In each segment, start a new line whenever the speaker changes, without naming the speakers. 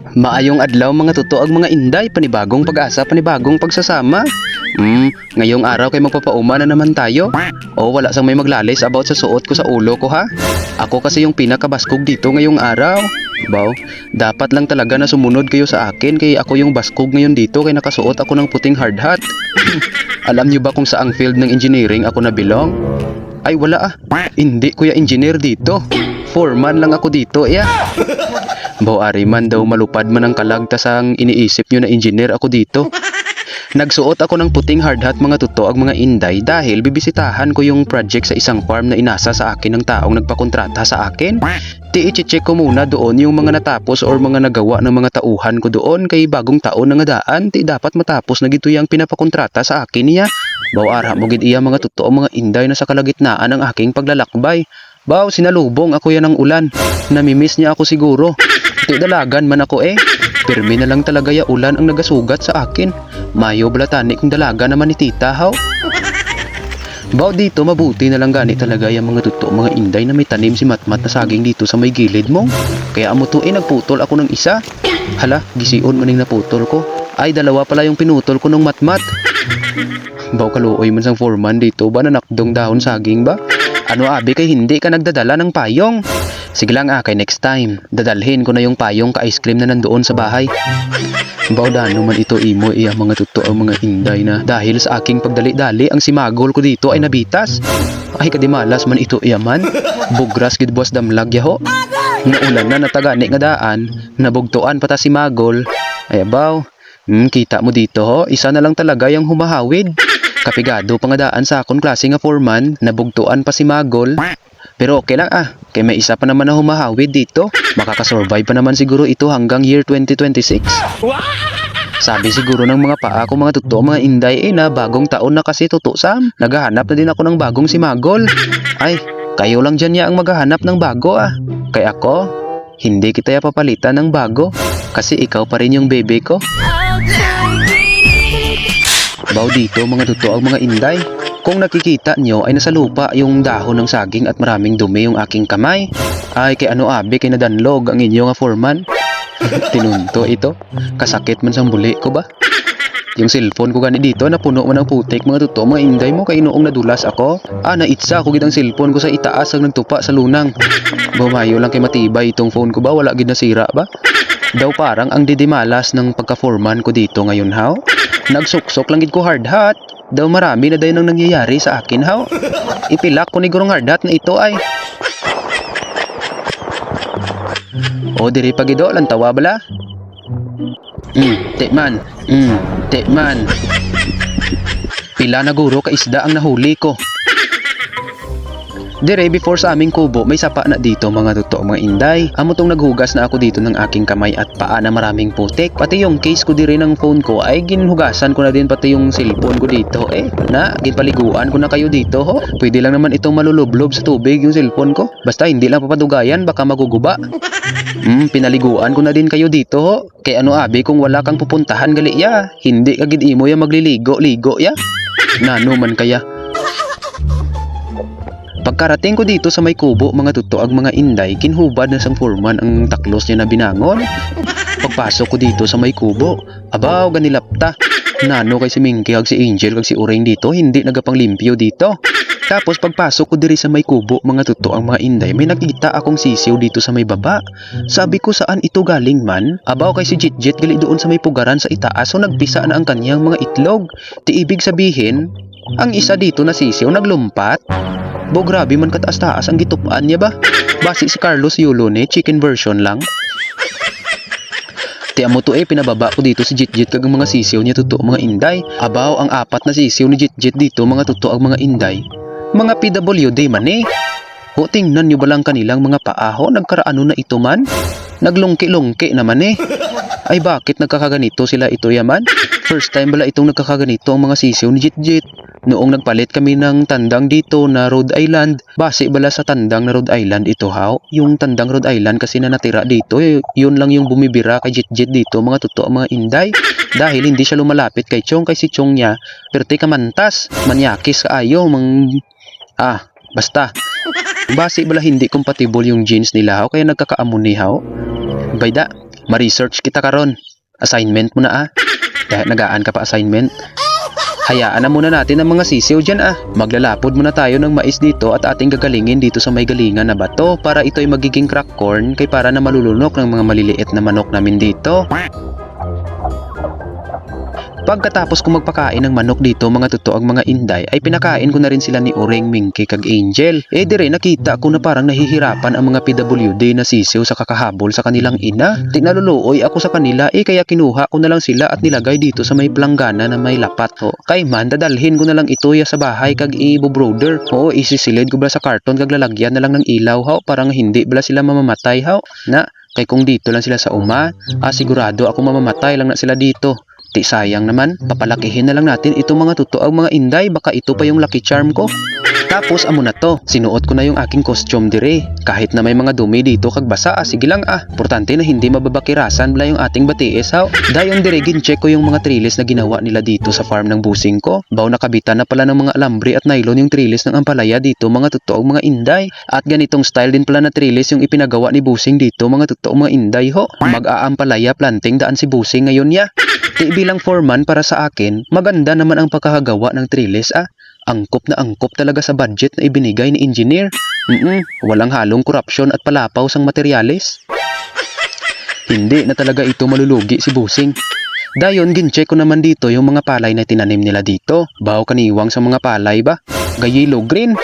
Maayong adlaw mga totoo ang mga inday, panibagong pag-asa, panibagong pagsasama. Ngayong araw kay magpapauma na naman tayo. O wala sang may maglalis about sa suot ko sa ulo ko ha. Ako kasi yung pinakabaskog dito ngayong araw. Baw, dapat lang talaga na sumunod kayo sa akin kay ako yung baskog ngayon dito kay nakasuot ako ng puting hard hat. Alam niyo ba kung saang field ng engineering ako na belong? Ay wala ah, hindi kuya engineer dito. Foreman lang ako dito yeah. Ari man daw malupad man ang kalagtas ang iniisip nyo na engineer ako dito. Nagsuot ako ng puting hard hat mga totoo ang mga inday dahil bibisitahan ko yung project sa isang farm na inasa sa akin ng taong nagpakontrata sa akin. I-check ko muna doon yung mga natapos or mga nagawa ng mga tauhan ko doon kay bagong taon na nga daan dapat matapos na gito yung pinapakontrata sa akin niya. Ara mo gid iya mga totoo mga inday na sa kalagitnaan ng aking paglalakbay. Sinalubong ako yan ng ulan. Namimiss niya ako siguro. Dalagan man ako eh. Pirmi na lang talaga ya ulan ang nagasugat sa akin. Mayo balatani kung dalaga naman ni tita haw. Dito mabuti na lang gani talaga yung mga totoo mga inday na may tanim si Matmat na saging dito sa may gilid mo. Kaya amo to nagputol ako ng isa. Hala, gisiun maning naputol ko. Ay dalawa pala yung pinutol ko ng Matmat. Kaluoy man sang foreman dito ba na nakdong dahon saging ba? Ano abi kay hindi ka nagdadala ng payong? Sige lang kay next time. Dadalhin ko na yung payong ka-ice cream na nandoon sa bahay. Dano man ito imo iya mga totoo mga inday na dahil sa aking pagdali-dali ang simagol ko dito ay nabitas. Ay kadimalas man ito iya man. Bugras gid boss damlag yaho. Naulan na natagani nga daan, nabugtuan pa ta simagol. Ay kita mo dito ho, isa na lang talaga yung humahawid. Kapigado pa nga daan sa akong klase nga foreman, nabugtuan pa si Magol. Pero okay lang kay may isa pa naman na humahawid dito. Makakasurvive pa naman siguro ito hanggang year 2026. Sabi siguro ng mga paa ko mga totoo mga inday na bagong taon na kasi totoo Sam. Naghahanap na din ako ng bagong si Magol. Ay, kayo lang dyan ang maghahanap ng bago Kay ako, hindi kita papalitan ng bago. Kasi ikaw pa rin yung bebe ko. Dito mga totoo ang mga inday. Kung nakikita nyo ay nasa lupa yung dahon ng saging at maraming dumi yung aking kamay. Ay kay abi kay nadanlog ang inyo nga foreman. Tinunto ito. Kasakit man sang buli ko ba? Yung cellphone ko gani dito napuno man ng putik mga totoo mga inday mo kay noong nadulas ako. Naitsa ko gid ang cellphone ko sa itaas ang nagtupa sa lunang. Bumayo lang kay matibay itong phone ko ba wala gid nasira ba? Daw parang ang didimalas ng pagka-foreman ko dito ngayon haw. Nagsuksok lang gid ko hard hat. Daw marami na dayon nang nangyayari sa akin haw. Ipilak ko ni gurong hard hat na ito ay. Diri pagido lang tawa bala. Tekman. Tekman. Pila na guro ka isda ang nahuli ko. Dire before sa aming kubo may sapa na dito mga totoo mga inday. Amo tong naghugas na ako dito ng aking kamay at paa na maraming putik. Pati yung case ko dire ng phone ko ay ginhugasan ko na din pati yung cellphone ko dito ginpaliguan ko na kayo dito ho. Pwede lang naman itong malulublob sa tubig yung cellphone ko. Basta hindi lang papadugayan baka maguguba. Pinaliguan ko na din kayo dito ho. Kay abi kung wala kang pupuntahan gali ya. Hindi kagid imo ya magliligo-ligo ya. Nano man kaya. Pagkarating ko dito sa may kubo mga totoo ang mga inday, kinhubad na sang foreman ang taklos niya na binangon. Pagpasok ko dito sa may kubo, ganilapta. Nano kay si Minky kag si Angel kag si Uring dito, hindi nagapanglimpyo dito. Tapos pagpasok ko diri sa may kubo mga totoo ang mga inday, may nakita akong sisiw dito sa may baba. Sabi ko saan ito galing man? Kay si Jitjit gali doon sa may pugaran sa itaas so nagpisa na ang kanyang mga itlog. Ti ibig sabihin, ang isa dito na sisiw naglumpat. Grabe man kataas-taas ang gitupaan niya ba? Basi si Carlos Yulo chicken version lang. Amo to pinababa ko dito si Jitjit kag mga sisiw niya totoo mga inday. Ang apat na sisiw ni Jitjit dito mga totoo ang mga inday. Mga PWD man tingnan nyo ba lang kanilang mga paaho nagkaraano na ito man? Naglungki-lungki naman Ay bakit nagkakaganito sila ito yaman? First time bala itong nagkakaganito ang mga sisiw ni Jitjit. Noong nagpalit kami ng tandang dito na Rhode Island, base bala sa tandang na Rhode Island ito haw. Yung tandang Rhode Island kasi na natira dito, yun lang yung bumibira kay Jitjit dito mga totoo mga inday. Dahil hindi siya lumalapit kay Chong, kay si Chong niya, perte kamantas, manyakis kaayo, basta. Base bala hindi compatible yung genes nila haw, kaya nagkakaamon ni haw. Bayda, ma-research kita karon. Assignment mo na Dahil nagaan ka pa assignment. Hayaan na muna natin ang mga sisiw dyan Maglalapod muna tayo ng mais dito at ating gagalingin dito sa may galingan na bato para ito'y magiging crack corn kay para na malulunok ng mga maliliit na manok namin dito. Pagkatapos ko magpakain ng manok dito mga totoong mga inday ay pinakain ko na rin sila ni Oreng, Minky kag Angel. Dire nakita ko na parang nahihirapan ang mga PWD na sisiw sa kakahabol sa kanilang ina. Tinaluluoy ako sa kanila kaya kinuha ko na lang sila at nilagay dito sa may planggana na may lapat Kay man dadalhin ko na lang ito sa bahay kag i-brother. Isisilid ko bala sa karton kag lalagyan na lang ng ilaw para nga hindi bala sila mamamatay na. Kay kung dito lang sila sa uma, sigurado ako mamamatay lang na sila dito. Di sayang naman, papalakihin na lang natin itong mga totoong mga inday, baka ito pa yung lucky charm ko. Tapos amo na to, sinuot ko na yung aking costume dire. Kahit na may mga dumi dito kag basa, sige lang Importante na hindi mababakirasan bala yung ating batiis Dayon dire gincheck ko yung mga trilis na ginawa nila dito sa farm ng busing ko. Baw nakabitan na pala ng mga alambre at nylon yung trilis ng ampalaya dito mga totoong mga inday. At ganitong style din pala na trilis yung ipinagawa ni busing dito mga totoong mga inday Mag-aampalaya planting daan si busing ngayon bilang foreman para sa akin, maganda naman ang pagkakagawa ng trilis Angkop na angkop talaga sa budget na ibinigay ni engineer. Walang halong korupsyon at palapaw sang materyales. Hindi na talaga ito malulugi si busing. Dayon gincheck ko naman dito yung mga palay na tinanim nila dito. Baw kaniwang sa mga palay ba? Yellow green.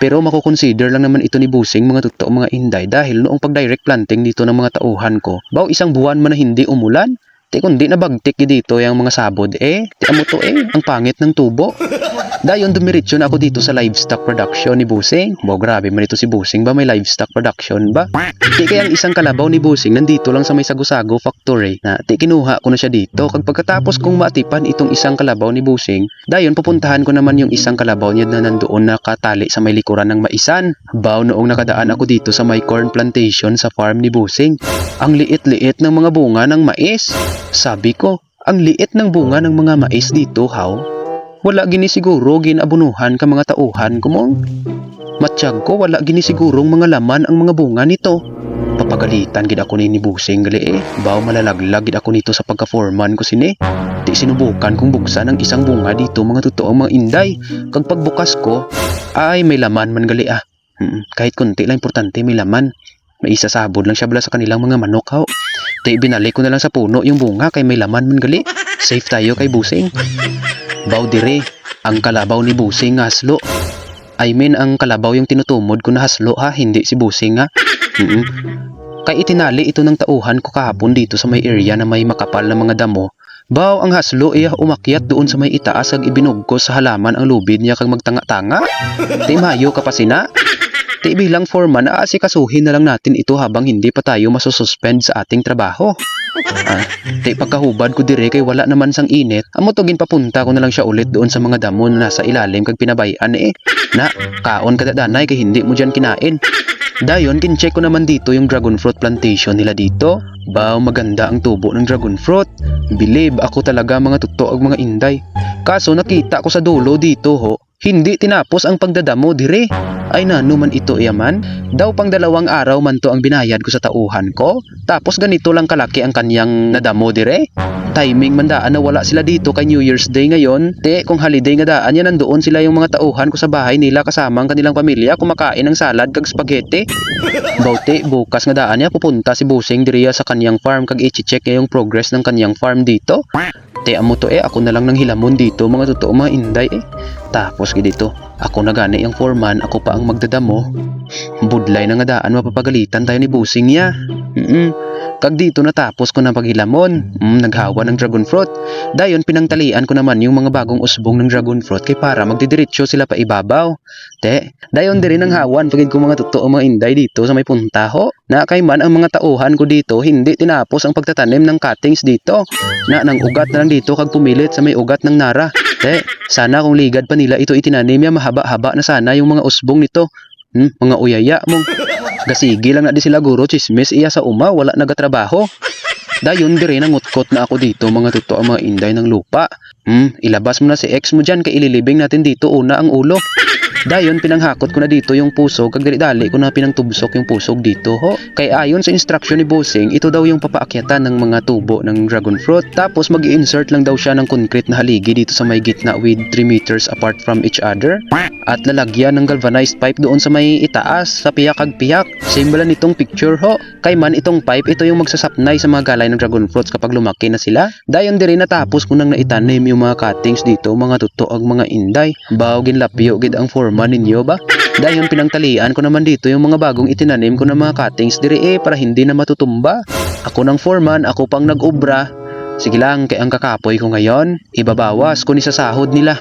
Pero makukonsider lang naman ito ni busing mga totoong mga inday dahil noong pag-direct planting dito ng mga tauhan ko, baw isang buwan man na hindi umulan. Kundi nabagtik dito yung mga sabod ti amo to ang pangit ng tubo. Dayon dumiretso na ako dito sa livestock production ni busing. Grabe man ito si busing ba, may livestock production ba? Kaya ang isang kalabaw ni busing nandito lang sa may Sago-Sago factory na kinuha ko na siya dito. Pagkatapos kong maatipan itong isang kalabaw ni busing, dayon pupuntahan ko naman yung isang kalabaw niya na nandoon nakatali sa may likuran ng maisan. Noong nakadaan ako dito sa may corn plantation sa farm ni busing. Ang liit-liit ng mga bunga ng mais. Sabi ko, ang liit ng bunga ng mga mais dito wala gini siguro ginabunuhan ka mga tauhan ko mong. Matsyag ko wala gini sigurong mga laman ang mga bunga nito. Papagalitan gid ako ni busing gali Baw malalaglag gid ako nito sa pagka-foreman ko sini. Di sinubukan kong buksan ang isang bunga dito mga totoong mga inday. Kag pagbukas ko, ay may laman man gali Kahit konti lang importante may laman. May isasabod lang siya bala sa kanilang mga manok binalik ko na lang sa puno yung bunga kay may laman man gali. Safe tayo kay busing. Baw dire, ang kalabaw ni busing haslo. Ang kalabaw yung tinutumod ko na haslo hindi si busing Kay itinali ito ng tauhan ko kahapon dito sa may area na may makapal na mga damo. Baw ang haslo umakyat doon sa may itaas ag ibinugkos sa halaman ang lubid niya kag magtanga-tanga. Mayo ka pa sina. Bilang foreman, aasikasuhin na lang natin ito habang hindi pa tayo masususpend sa ating trabaho. Pagkahubad ko dire kay wala naman sang init, amutugin papunta ko na lang siya ulit doon sa mga damo na nasa ilalim kag pinabayan Na, kaon ka dadanay kay hindi mo dyan kinain. Dayon, kincheck ko naman dito yung dragon fruit plantation nila dito. Baw maganda ang tubo ng dragon fruit. Believe ako talaga mga totoong mga inday. Kaso nakita ko sa dulo dito hindi tinapos ang pagdadamo dire. Ay nano man ito yaman. Daw pang 2 araw man to ang binayad ko sa tauhan ko. Tapos ganito lang kalaki ang kanyang nadamo dire. Timing man daan na wala sila dito kay New Year's Day ngayon. Kung holiday nga daan yan nandoon sila yung mga tauhan ko sa bahay nila kasama ang kanilang pamilya kumakain ng salad kag spaghetti. Bawte bukas nga daan niya pupunta si busing diriya sa kanyang farm kag i-check yung progress ng kanyang farm dito. Amo to ako na lang nang hilamon dito mga totoo mga inday Tapos dito, ako na gani yung foreman, ako pa ang magdadamo. Budlay na nga daan mapapagalitan tayo ni busing niya. Kag dito natapos ko na paghilamon. Naghawa ng dragon fruit. Dayon pinangtalian ko naman yung mga bagong usbong ng dragon fruit kay para magdidiretso sila pa ibabaw. Dayon diri nang hawan pagid ko mga totoo mga inday dito sa may puntaho. Na kay man ang mga tauhan ko dito hindi tinapos ang pagtatanim ng cuttings dito. Na nang ugat na lang dito kag pumilit sa may ugat ng nara. Sana kung ligad pa nila ito itinanim ya mahaba-haba na sana yung mga usbong nito. Mga uyaya mong. Gasigi lang na di sila guro chismis iya sa uma wala nagatrabaho. Dayon dire nangutkot na ako dito mga totoo mga inday ng lupa. Ilabas mo na si ex mo dyan kay ililibing natin dito una ang ulo. Dayon pinanghakot ko na dito yung pusog kag dali ko na pinangtubsok yung pusog dito ho. Kay ayon sa instruction ni Bossing, ito daw yung papaakyatan ng mga tubo ng dragon fruit. Tapos mag-i-insert lang daw siya ng concrete na haligi dito sa may gitna with 3 meters apart from each other. At lalagyan ng galvanized pipe doon sa may itaas sa piyak kag piyak. Simbala nitong picture ho. Kay man itong pipe ito yung magsasapnay sa mga galay ng dragon fruits kapag lumaki na sila. Dayon diri natapos ko nang naitanim yung mga cuttings dito, mga tuto ag mga inday. Baw ginlapyo gid ang foreman ninyo ba? Dayon pinangtalian ko naman dito yung mga bagong itinanim ko na mga cuttings diri para hindi na matutumba. Ako ng foreman, ako pang nag-obra. Sige lang, kay ang kakapoy ko ngayon, ibabawas ko ni sa sahod nila.